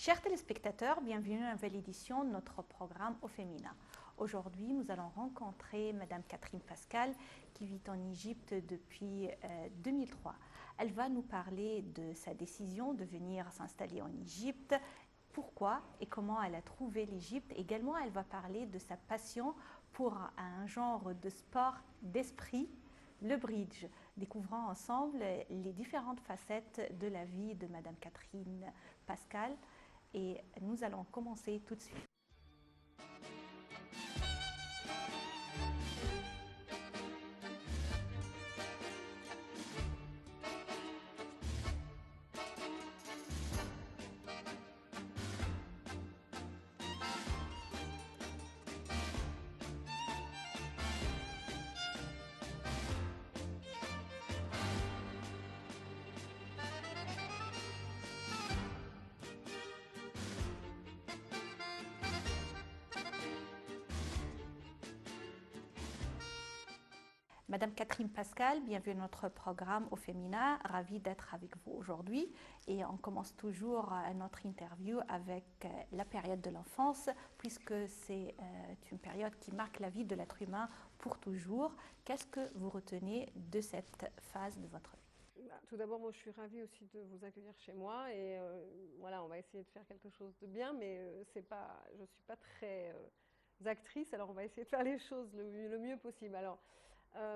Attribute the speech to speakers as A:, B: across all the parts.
A: Chers téléspectateurs, bienvenue à une nouvelle édition de notre programme Au Féminin. Aujourd'hui, nous allons rencontrer Madame Catherine Pascal qui vit en Égypte depuis 2003. Elle va nous parler de sa décision de venir s'installer en Égypte, pourquoi et comment elle a trouvé l'Égypte. Également, elle va parler de sa passion pour un genre de sport d'esprit, le bridge, découvrant ensemble les différentes facettes de la vie de Madame Catherine Pascal. Et nous allons commencer tout de suite. Madame Catherine Pascal, bienvenue à notre programme Au Féminin. Ravie d'être avec vous aujourd'hui. Et on commence toujours notre interview avec la période de l'enfance, puisque c'est une période qui marque la vie de l'être humain pour toujours. Qu'est-ce que vous retenez de cette phase de votre vie?
B: Tout d'abord, moi, je suis ravie aussi de vous accueillir chez moi. Et voilà, on va essayer de faire quelque chose de bien, mais je ne suis pas très actrice, alors on va essayer de faire les choses le mieux possible. Alors,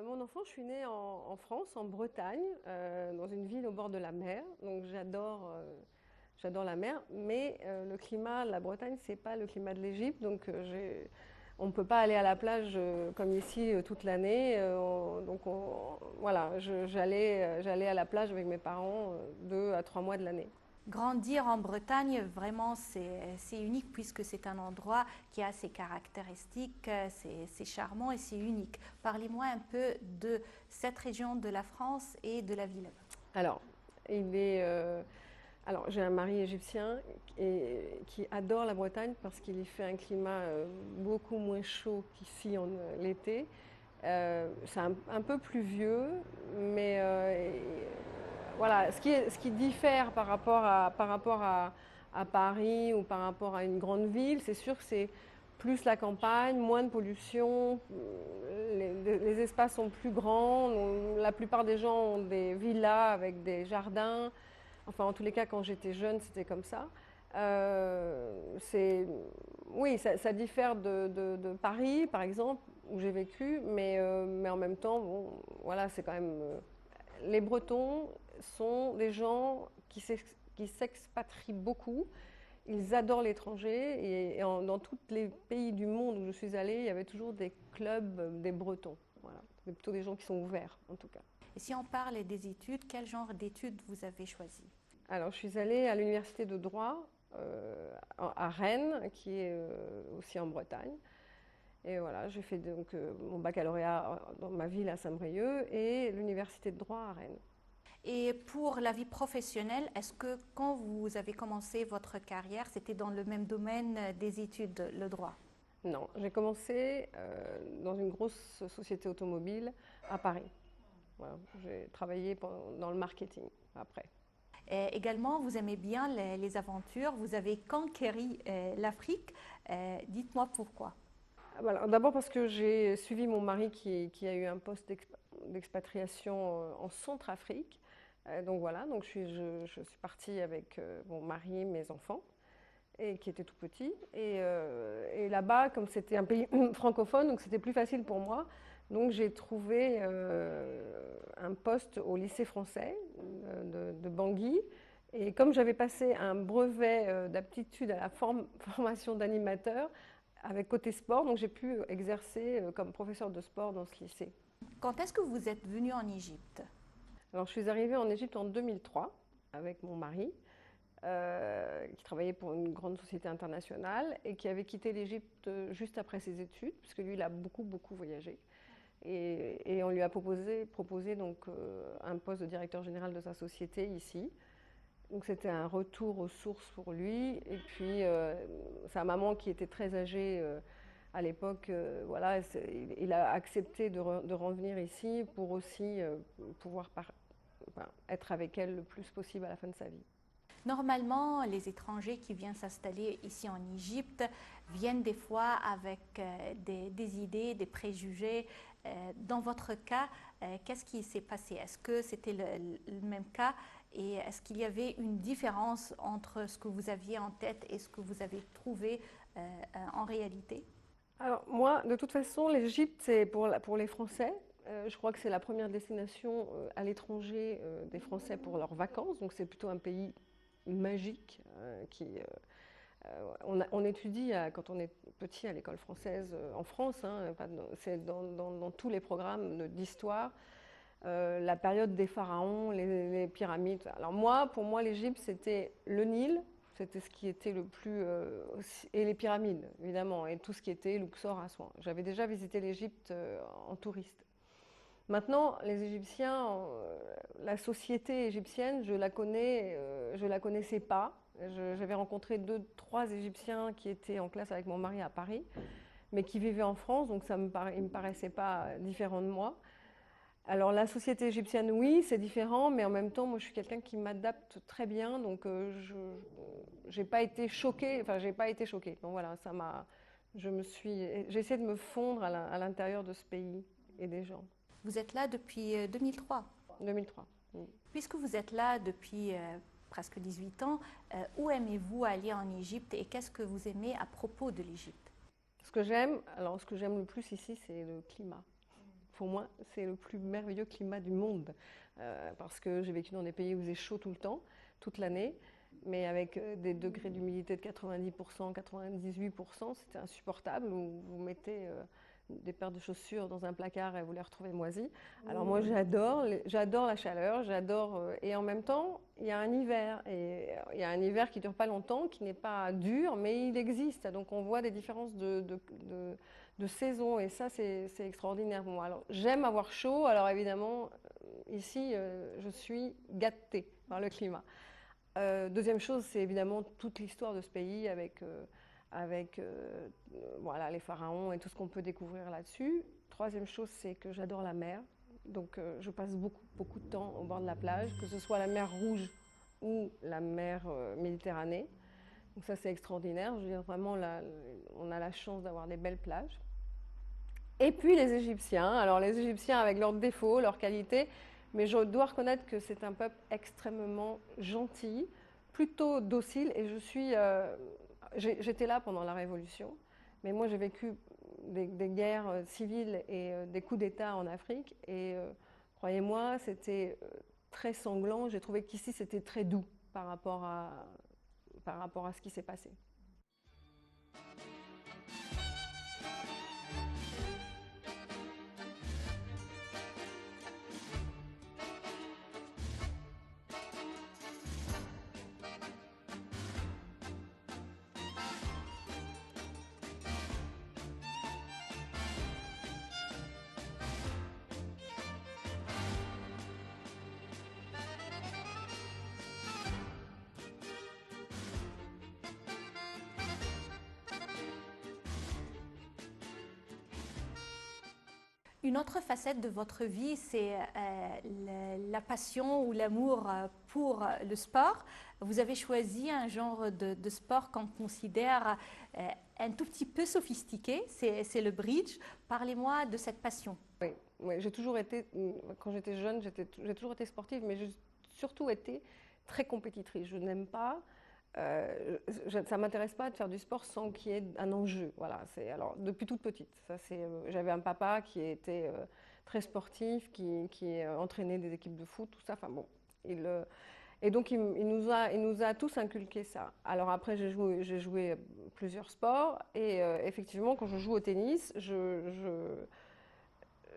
B: mon enfant, je suis née en France, en Bretagne, dans une ville au bord de la mer. Donc j'adore la mer, mais le climat de la Bretagne, c'est pas le climat de l'Égypte. Donc on ne peut pas aller à la plage comme ici toute l'année. Voilà, j'allais à la plage avec mes parents 2 à 3 mois de l'année.
A: Grandir en Bretagne, vraiment, c'est unique puisque c'est un endroit qui a ses caractéristiques, c'est charmant et c'est unique. Parlez-moi un peu de cette région de la France et de la ville.
B: Alors, j'ai un mari égyptien qui adore la Bretagne parce qu'il y fait un climat beaucoup moins chaud qu'ici l'été. C'est un peu pluvieux, mais voilà, ce qui diffère par rapport à Paris ou par rapport à une grande ville, c'est sûr que c'est plus la campagne, moins de pollution, les espaces sont plus grands, la plupart des gens ont des villas avec des jardins. Enfin, en tous les cas, quand j'étais jeune, c'était comme ça. Oui, ça diffère de Paris, par exemple, où j'ai vécu, mais en même temps, bon, voilà, c'est quand même... les Bretons sont des gens qui s'expatrient beaucoup. Ils adorent l'étranger et dans tous les pays du monde où je suis allée, il y avait toujours des clubs des Bretons. Voilà. C'est plutôt des gens qui sont ouverts, en tout cas.
A: Et si on parle des études, quel genre d'études vous avez choisi?
B: Alors, je suis allée à l'université de droit à Rennes, qui est aussi en Bretagne. Et voilà, j'ai fait donc mon baccalauréat dans ma ville à Saint-Brieuc et l'université de droit à Rennes.
A: Et pour la vie professionnelle, est-ce que quand vous avez commencé votre carrière, c'était dans le même domaine des études, le droit?
B: Non, j'ai commencé dans une grosse société automobile à Paris. Voilà, j'ai travaillé dans le marketing après.
A: Et également, vous aimez bien les aventures, vous avez conquéri l'Afrique. Dites-moi pourquoi.
B: Alors, d'abord parce que j'ai suivi mon mari qui a eu un poste d'expatriation en Centrafrique. Donc voilà, donc je suis partie avec mon mari, mes enfants, et qui étaient tout petits. Et là-bas, comme c'était un pays francophone, donc c'était plus facile pour moi. Donc j'ai trouvé un poste au lycée français de Bangui. Et comme j'avais passé un brevet d'aptitude à la formation d'animateur, avec côté sport, donc j'ai pu exercer comme professeur de sport dans ce lycée.
A: Quand est-ce que vous êtes venu en Égypte?
B: Alors je suis arrivée en Égypte en 2003 avec mon mari, qui travaillait pour une grande société internationale et qui avait quitté l'Égypte juste après ses études, puisque lui il a beaucoup voyagé. Et on lui a proposé donc un poste de directeur général de sa société ici. Donc c'était un retour aux sources pour lui. Et puis sa maman qui était très âgée à l'époque, voilà, il a accepté de revenir ici pour aussi pouvoir être avec elle le plus possible à la fin de sa vie.
A: Normalement, les étrangers qui viennent s'installer ici en Égypte viennent des fois avec des idées, des préjugés. Dans votre cas, qu'est-ce qui s'est passé? Est-ce que c'était le même cas et est-ce qu'il y avait une différence entre ce que vous aviez en tête et ce que vous avez trouvé en réalité?
B: Alors moi, de toute façon, l'Égypte, c'est pour les Français. Je crois que c'est la première destination à l'étranger des Français pour leurs vacances. Donc c'est plutôt un pays magique on étudie quand on est petit à l'école française en France, hein, c'est dans tous les programmes d'histoire, la période des pharaons, les pyramides. Alors moi, pour moi, l'Égypte, c'était le Nil, c'était ce qui était le plus... et les pyramides, évidemment, et tout ce qui était Luxor, Assouan. J'avais déjà visité l'Égypte en touriste. Maintenant, les Égyptiens, la société égyptienne, je la connaissais pas. J'avais rencontré 2, 3 Égyptiens qui étaient en classe avec mon mari à Paris, mais qui vivaient en France, donc il ne me paraissait pas différent de moi. Alors la société égyptienne, oui, c'est différent, mais en même temps, moi je suis quelqu'un qui m'adapte très bien, donc j'ai pas été choquée, enfin j'ai pas été choquée. Donc voilà, j'ai essayé de me fondre à l'intérieur de ce pays et des gens.
A: Vous êtes là depuis 2003.
B: 2003. Oui.
A: Puisque vous êtes là depuis presque 18 ans, où aimez-vous aller en Égypte et qu'est-ce que vous aimez à propos de l'Égypte?
B: Ce que j'aime le plus ici, c'est le climat. Pour moi, c'est le plus merveilleux climat du monde, parce que j'ai vécu dans des pays où il faisait chaud tout le temps, toute l'année, mais avec des degrés d'humidité de 90%, 98%, c'était insupportable, où vous mettez des paires de chaussures dans un placard et vous les retrouvez moisies. Alors moi, j'adore la chaleur, et en même temps, il y a un hiver, et il y a un hiver qui ne dure pas longtemps, qui n'est pas dur, mais il existe, donc on voit des différences de saison, et ça, c'est extraordinaire pour moi. Alors, j'aime avoir chaud, alors évidemment, ici, je suis gâtée par le climat. Deuxième chose, c'est évidemment toute l'histoire de ce pays avec voilà, les pharaons et tout ce qu'on peut découvrir là-dessus. Troisième chose, c'est que j'adore la mer, donc je passe beaucoup de temps au bord de la plage, que ce soit la mer Rouge ou la mer Méditerranée. Donc ça, c'est extraordinaire. Je veux dire, vraiment, on a la chance d'avoir des belles plages. Et puis les Égyptiens, alors les Égyptiens avec leurs défauts, leurs qualités, mais je dois reconnaître que c'est un peuple extrêmement gentil, plutôt docile, et j'étais là pendant la Révolution, mais moi j'ai vécu des guerres civiles et des coups d'État en Afrique, et croyez-moi, c'était très sanglant. J'ai trouvé qu'ici c'était très doux par rapport à ce qui s'est passé.
A: Une autre facette de votre vie, c'est la passion ou l'amour pour le sport. Vous avez choisi un genre de sport qu'on considère un tout petit peu sophistiqué, c'est le bridge. Parlez-moi de cette passion.
B: Oui, j'ai toujours été, quand j'étais jeune, j'ai toujours été sportive, mais j'ai surtout été très compétitrice. Je n'aime pas... ça ne m'intéresse pas de faire du sport sans qu'il y ait un enjeu. Voilà, alors, depuis toute petite. J'avais un papa qui était très sportif, qui entraînait des équipes de foot, tout ça. Enfin bon, et donc il nous a tous inculqué ça. Alors après, j'ai joué plusieurs sports, et effectivement, quand je joue au tennis,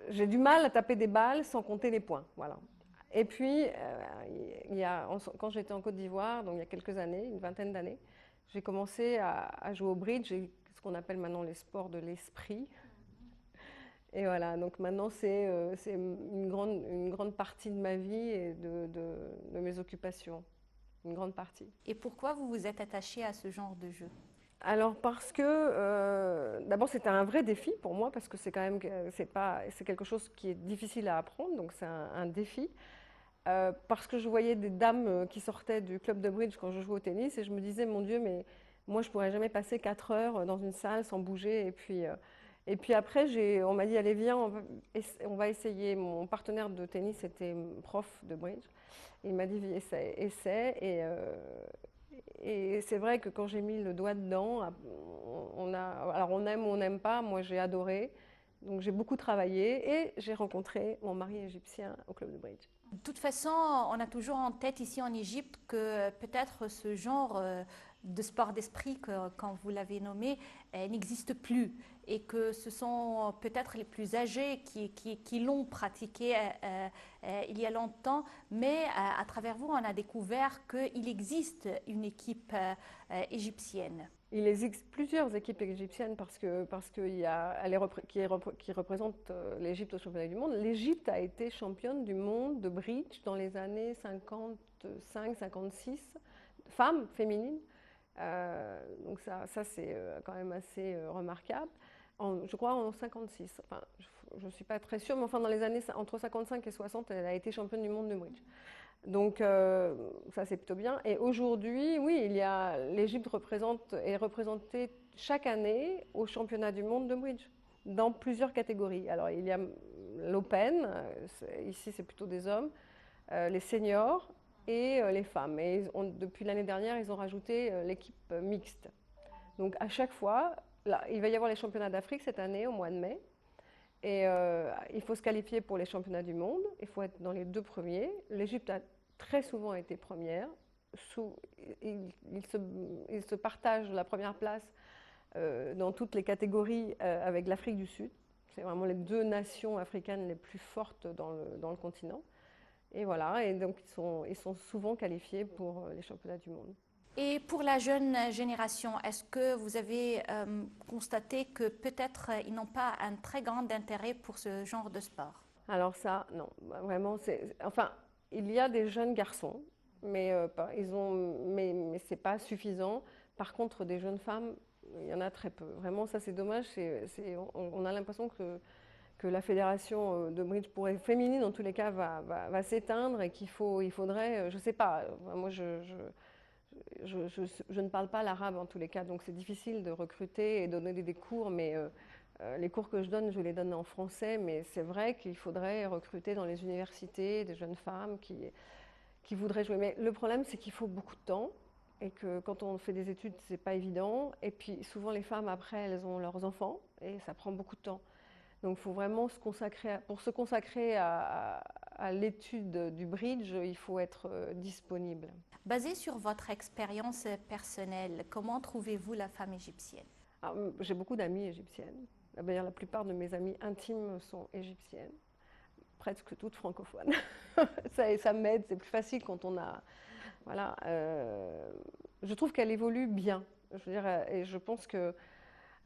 B: j'ai du mal à taper des balles sans compter les points. Voilà. Et puis, quand j'étais en Côte d'Ivoire, donc il y a quelques années, une vingtaine d'années, j'ai commencé à jouer au bridge, ce qu'on appelle maintenant les sports de l'esprit. Et voilà, donc maintenant c'est une grande partie de ma vie et de mes occupations, une grande partie.
A: Et pourquoi vous vous êtes attaché à ce genre de jeu?
B: Alors parce que d'abord c'était un vrai défi pour moi, parce que c'est quelque chose qui est difficile à apprendre, donc c'est un défi. parce que je voyais des dames qui sortaient du club de bridge quand je jouais au tennis et je me disais, mon Dieu, mais moi je ne pourrais jamais passer 4 heures dans une salle sans bouger. Et puis après, on m'a dit, allez, viens, on va essayer. Mon partenaire de tennis était prof de bridge. Il m'a dit, essaie, essaie. Et c'est vrai que quand j'ai mis le doigt dedans, alors on aime ou on n'aime pas, moi j'ai adoré. Donc j'ai beaucoup travaillé et j'ai rencontré mon mari égyptien au club de bridge.
A: De toute façon, on a toujours en tête ici en Égypte que peut-être ce genre de sport d'esprit, quand vous l'avez nommé, n'existe plus et que ce sont peut-être les plus âgés qui l'ont pratiqué il y a longtemps, mais à travers vous, on a découvert qu'il existe une équipe égyptienne.
B: Il existe plusieurs équipes égyptiennes parce qu'il y a qui représentent l'Égypte au championnat du monde. L'Égypte a été championne du monde de bridge dans les années 55-56, femmes féminines. Donc ça c'est quand même assez remarquable. Je crois en 56. Enfin, je ne suis pas très sûre, mais enfin dans les années entre 55 et 60, elle a été championne du monde de bridge. Donc ça c'est plutôt bien. Et aujourd'hui, oui, l'Égypte est représentée chaque année au championnat du monde de bridge dans plusieurs catégories. Alors il y a l'Open, ici c'est plutôt des hommes, les seniors et les femmes. Et depuis l'année dernière, ils ont rajouté l'équipe mixte. Donc à chaque fois, là, il va y avoir les championnats d'Afrique cette année au mois de mai. Et il faut se qualifier pour les championnats du monde, il faut être dans les 2 premiers. L'Égypte a très souvent été première. Il se partage la première place dans toutes les catégories avec l'Afrique du Sud. C'est vraiment les 2 nations africaines les plus fortes dans le continent. Et voilà, et donc ils sont souvent qualifiés pour les championnats du monde.
A: Et pour la jeune génération, est-ce que vous avez constaté que peut-être ils n'ont pas un très grand intérêt pour ce genre de sport?
B: Alors ça, non, vraiment, enfin, il y a des jeunes garçons, mais mais c'est pas suffisant. Par contre, des jeunes femmes, il y en a très peu. Vraiment, ça c'est dommage. On a l'impression que la fédération de bridge féminine, en tous les cas, va s'éteindre et il faudrait, je sais pas, moi je ne parle pas l'arabe en tous les cas, donc c'est difficile de recruter et donner des cours, mais les cours que je les donne en français, mais c'est vrai qu'il faudrait recruter dans les universités des jeunes femmes qui voudraient jouer. Mais le problème, c'est qu'il faut beaucoup de temps et que quand on fait des études, c'est pas évident. Et puis souvent, les femmes, après, elles ont leurs enfants et ça prend beaucoup de temps. Donc il faut vraiment pour se consacrer à l'étude du bridge, il faut être disponible.
A: Basé sur votre expérience personnelle, comment trouvez-vous la femme égyptienne?
B: J'ai beaucoup d'amies égyptiennes. D'ailleurs, la plupart de mes amies intimes sont égyptiennes, presque toutes francophones. ça m'aide, c'est plus facile quand on a... Voilà. Je trouve qu'elle évolue bien. Je veux dire, et je pense que...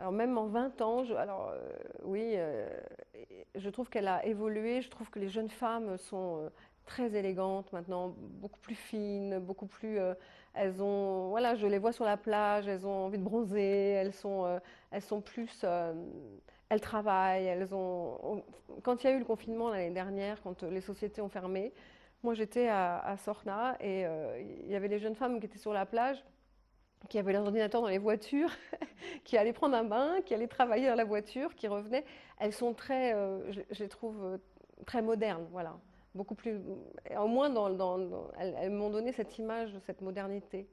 B: Alors même en 20 ans, oui, je trouve qu'elle a évolué. Je trouve que les jeunes femmes sont très élégantes maintenant, beaucoup plus fines, beaucoup plus... voilà, je les vois sur la plage, elles ont envie de bronzer, elles sont plus... elles travaillent, quand il y a eu le confinement l'année dernière, quand les sociétés ont fermé, moi j'étais à Sorna et il y avait les jeunes femmes qui étaient sur la plage, qui avaient leurs ordinateurs dans les voitures, qui allaient prendre un bain, qui allaient travailler dans la voiture, qui revenaient. Elles sont je les trouve très modernes, voilà. Beaucoup plus, au moins elles m'ont donné cette image de cette modernité.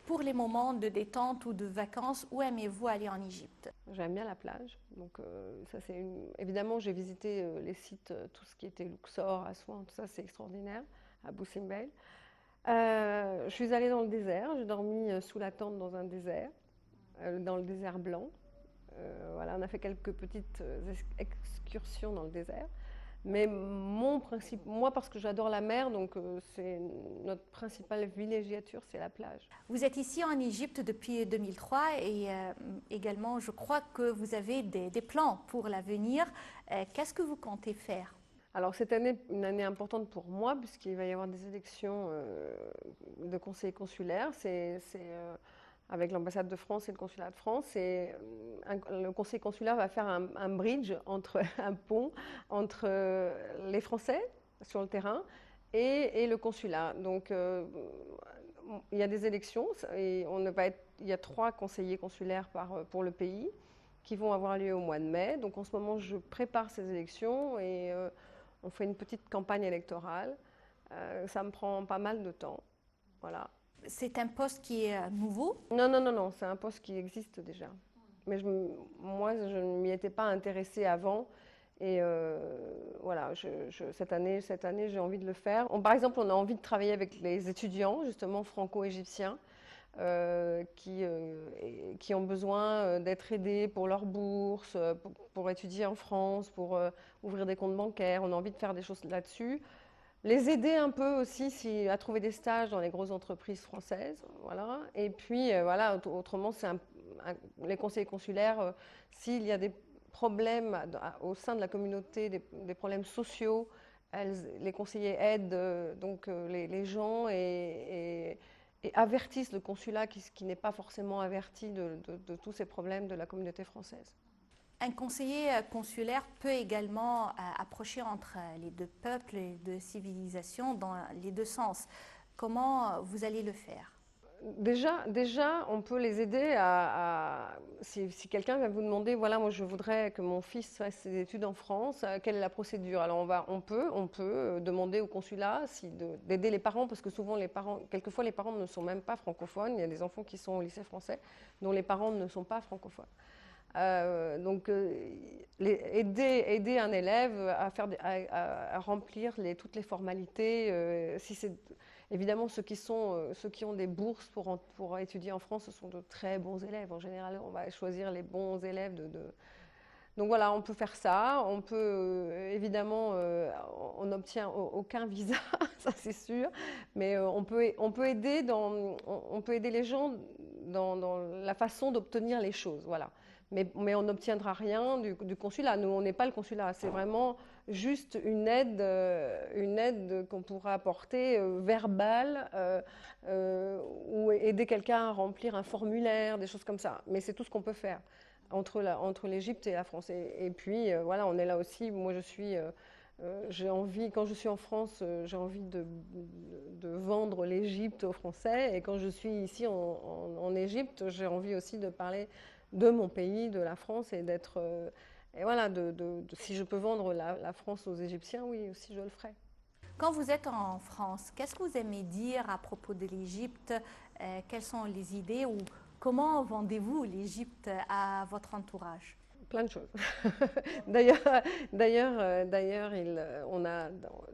A: Pour les moments de détente ou de vacances, où aimez-vous aller en Égypte?
B: J'aime bien la plage. Donc, évidemment, j'ai visité les sites, tout ce qui était Luxor, Assouan, tout ça, c'est extraordinaire, à Bou Simbel. Je suis allée dans le désert, j'ai dormi sous la tente dans un désert, dans le désert blanc. Voilà, on a fait quelques petites excursions dans le désert. Mais mon principe, moi parce que j'adore la mer, donc c'est notre principale villégiature, c'est la plage.
A: Vous êtes ici en Égypte depuis 2003 et également je crois que vous avez des plans pour l'avenir. Qu'est-ce que vous comptez faire?
B: Alors cette année, une année importante pour moi puisqu'il va y avoir des élections de conseillers consulaires. Avec l'ambassade de France et le consulat de France. Le conseil consulaire va faire un bridge, un pont entre les Français sur le terrain et le consulat. Donc il y a des élections et il y a 3 conseillers consulaires pour le pays qui vont avoir lieu au mois de mai. Donc en ce moment, je prépare ces élections et on fait une petite campagne électorale. Ça me prend pas mal de temps. Voilà.
A: C'est un poste qui est nouveau?
B: Non, c'est un poste qui existe déjà. Mais moi, je ne m'y étais pas intéressée avant. Et voilà, cette année, j'ai envie de le faire. Par exemple, on a envie de travailler avec les étudiants, justement, franco-égyptiens, qui ont besoin d'être aidés pour leur bourse, pour étudier en France, pour ouvrir des comptes bancaires. On a envie de faire des choses là-dessus. Les aider un peu aussi à trouver des stages dans les grosses entreprises françaises, voilà. Et puis voilà, autrement, les conseillers consulaires, s'il y a des problèmes au sein de la communauté, des problèmes sociaux, les conseillers aident donc les gens et avertissent le consulat qui n'est pas forcément averti de tous ces problèmes de la communauté française.
A: Un conseiller consulaire peut également approcher entre les deux peuples, les deux civilisations dans les deux sens. Comment vous allez le faire?
B: Déjà, on peut les aider si quelqu'un vient vous demander, voilà, moi je voudrais que mon fils fasse ses études en France, quelle est la procédure? Alors on peut demander au consulat d'aider les parents, parce que souvent quelquefois les parents ne sont même pas francophones. Il y a des enfants qui sont au lycée français dont les parents ne sont pas francophones. Donc aider un élève à remplir toutes les formalités. Évidemment, ceux qui ont des bourses pour étudier en France, ce sont de très bons élèves. En général, on va choisir les bons élèves. Donc voilà, on peut faire ça. On peut évidemment, on n'obtient aucun visa, ça c'est sûr, mais on peut aider les gens dans la façon d'obtenir les choses. Voilà. Mais on n'obtiendra rien du consulat. Nous, on n'est pas le consulat. C'est vraiment juste une aide qu'on pourra apporter verbale ou aider quelqu'un à remplir un formulaire, des choses comme ça. Mais c'est tout ce qu'on peut faire entre l'Égypte et la France. Et puis, voilà, on est là aussi. Moi, j'ai envie, quand je suis en France, j'ai envie de vendre l'Égypte aux Français. Et quand je suis ici en Égypte, j'ai envie aussi de parler de mon pays, de la France, et d'être... et voilà, si je peux vendre la France aux Égyptiens, oui, aussi je le ferai.
A: Quand vous êtes en France, qu'est-ce que vous aimez dire à propos de l'Égypte? Quelles sont les idées ou comment vendez-vous l'Égypte à votre entourage?
B: Plein de choses.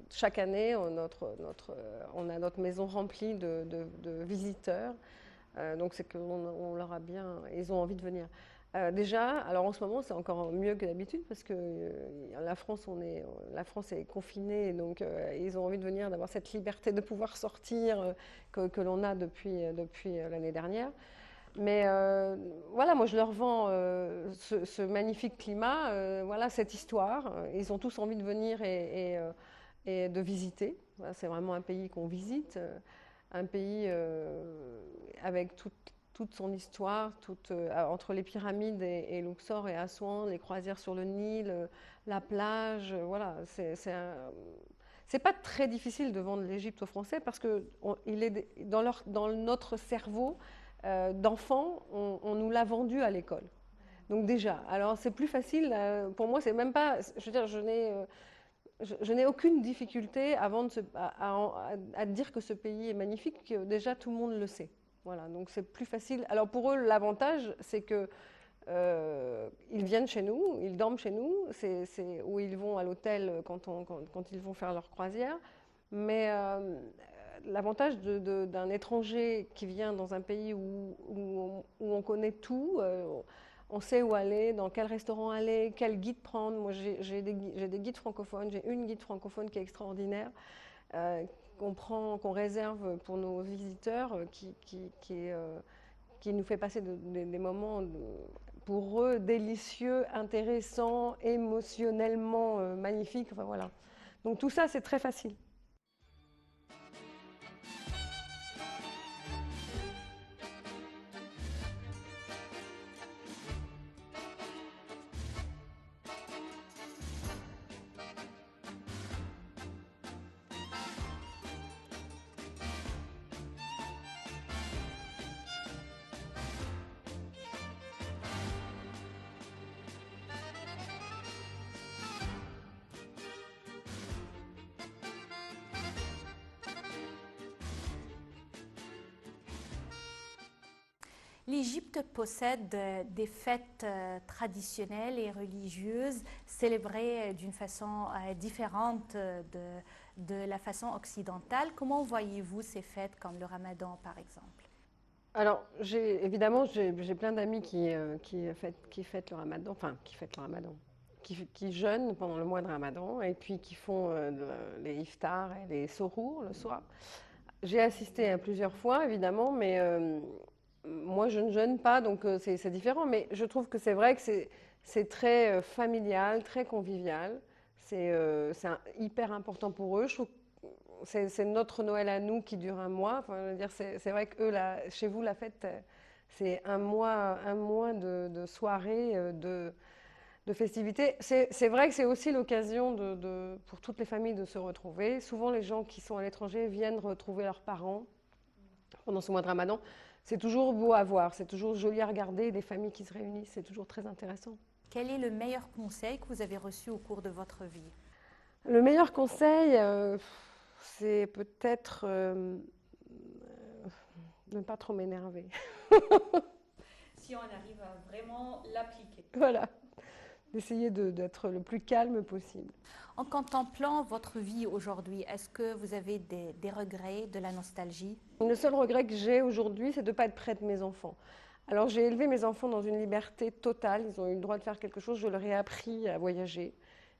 B: Chaque année, on a notre maison remplie de visiteurs. Donc c'est qu'on leur a bien, ils ont envie de venir. Déjà, alors en ce moment c'est encore mieux que d'habitude parce que la France est confinée, donc ils ont envie de venir, d'avoir cette liberté de pouvoir sortir que l'on a depuis l'année dernière. Mais voilà, moi je leur vends ce magnifique climat, voilà, cette histoire. Ils ont tous envie de venir et de visiter. Voilà, c'est vraiment un pays qu'on visite, un pays avec toute son histoire, entre les pyramides et Luxor et Assouan, les croisières sur le Nil, la plage. Voilà, c'est pas très difficile de vendre l'Égypte aux Français parce que dans notre cerveau d'enfant, on nous l'a vendu à l'école. Donc déjà, alors c'est plus facile. Pour moi, c'est même pas. Je veux dire, je n'ai aucune difficulté à dire que ce pays est magnifique. Déjà, tout le monde le sait. Voilà, donc c'est plus facile. Alors pour eux, l'avantage, c'est que ils viennent chez nous, ils dorment chez nous, où ils vont à l'hôtel quand ils vont faire leur croisière. Mais l'avantage d'un étranger qui vient dans un pays où on connaît tout, on sait où aller, dans quel restaurant aller, quel guide prendre. Moi, j'ai des guides francophones, j'ai une guide francophone qui est extraordinaire, qu'on réserve pour nos visiteurs, qui nous fait passer des moments pour eux délicieux, intéressants, émotionnellement magnifiques. Enfin, voilà. Donc tout ça, c'est très facile.
A: L'Égypte possède des fêtes traditionnelles et religieuses célébrées d'une façon différente de la façon occidentale. Comment voyez-vous ces fêtes comme le Ramadan, par exemple?
B: Alors, évidemment, j'ai plein d'amis qui fêtent le Ramadan, enfin, qui jeûnent pendant le mois de Ramadan et puis qui font les iftars et les sohours le soir. J'ai assisté à plusieurs fois, évidemment, mais moi, je ne jeûne pas, donc c'est différent. Mais je trouve que c'est vrai que c'est très familial, très convivial. C'est hyper important pour eux. Je trouve que c'est notre Noël à nous qui dure un mois. Enfin, je veux dire, c'est vrai que eux, chez vous, la fête, c'est un mois de soirée, de festivités. C'est vrai que c'est aussi l'occasion pour toutes les familles de se retrouver. Souvent, les gens qui sont à l'étranger viennent retrouver leurs parents pendant ce mois de Ramadan. C'est toujours beau à voir, c'est toujours joli à regarder, des familles qui se réunissent, c'est toujours très intéressant.
A: Quel est le meilleur conseil que vous avez reçu au cours de votre vie?
B: Le meilleur conseil, c'est peut-être ne pas trop m'énerver.
A: Si on arrive à vraiment l'appliquer.
B: Voilà, d'essayer d'être le plus calme possible.
A: En contemplant votre vie aujourd'hui, est-ce que vous avez des regrets, de la nostalgie?
B: Le seul regret que j'ai aujourd'hui, c'est de ne pas être près de mes enfants. Alors j'ai élevé mes enfants dans une liberté totale, ils ont eu le droit de faire quelque chose, je leur ai appris à voyager,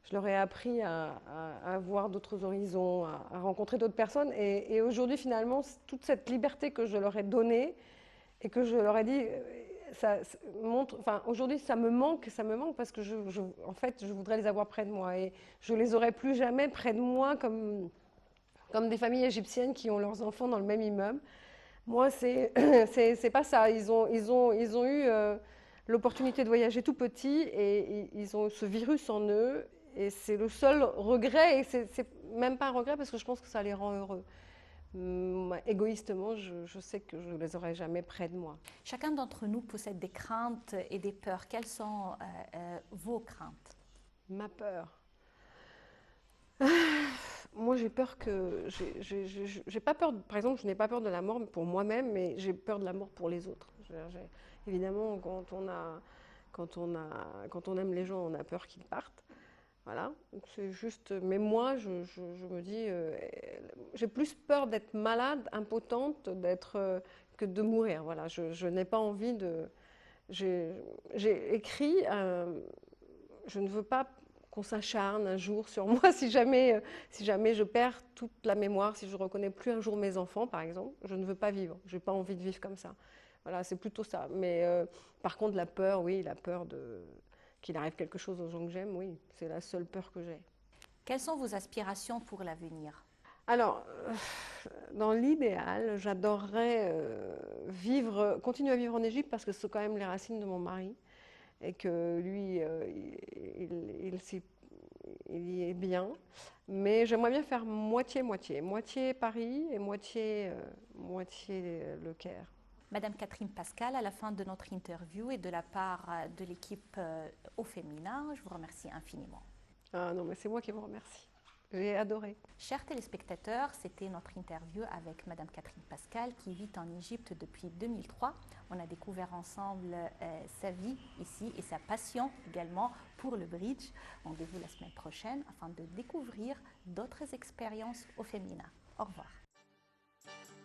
B: je leur ai appris à voir d'autres horizons, à rencontrer d'autres personnes. Et aujourd'hui, finalement, toute cette liberté que je leur ai donnée et que je leur ai dit, ça montre, enfin, aujourd'hui, ça me manque parce que en fait, je voudrais les avoir près de moi. Et je les aurai plus jamais près de moi comme des familles égyptiennes qui ont leurs enfants dans le même immeuble. Moi, c'est pas ça. Ils ont eu l'opportunité de voyager tout petit et ils ont ce virus en eux. Et c'est le seul regret, et c'est même pas un regret parce que je pense que ça les rend heureux. Égoïstement, je sais que je ne les aurai jamais près de moi.
A: Chacun d'entre nous possède des craintes et des peurs. Quelles sont vos craintes?
B: Ma peur. Moi, j'ai peur que... J'ai pas peur, par exemple, je n'ai pas peur de la mort pour moi-même, mais j'ai peur de la mort pour les autres. Évidemment, quand on aime les gens, on a peur qu'ils partent. Voilà, c'est juste. Mais moi, je me dis, j'ai plus peur d'être malade, impotente, que de mourir. Voilà, je n'ai pas envie de. J'ai écrit, je ne veux pas qu'on s'acharne un jour sur moi si jamais je perds toute la mémoire, si je ne reconnais plus un jour mes enfants, par exemple. Je ne veux pas vivre. Je n'ai pas envie de vivre comme ça. Voilà, c'est plutôt ça. Mais par contre, la peur, oui, la peur qu'il arrive quelque chose aux gens que j'aime, oui, c'est la seule peur que j'ai.
A: Quelles sont vos aspirations pour l'avenir?
B: Alors, dans l'idéal, j'adorerais continuer à vivre en Égypte parce que c'est quand même les racines de mon mari et que lui, il y est bien. Mais j'aimerais bien faire moitié-moitié, moitié Paris et moitié le Caire.
A: Madame Catherine Pascal, à la fin de notre interview et de la part de l'équipe au féminin, je vous remercie infiniment.
B: Ah non, mais c'est moi qui vous remercie. J'ai adoré.
A: Chers téléspectateurs, c'était notre interview avec Madame Catherine Pascal qui vit en Égypte depuis 2003. On a découvert ensemble sa vie ici et sa passion également pour le bridge. Rendez-vous la semaine prochaine afin de découvrir d'autres expériences au féminin. Au revoir.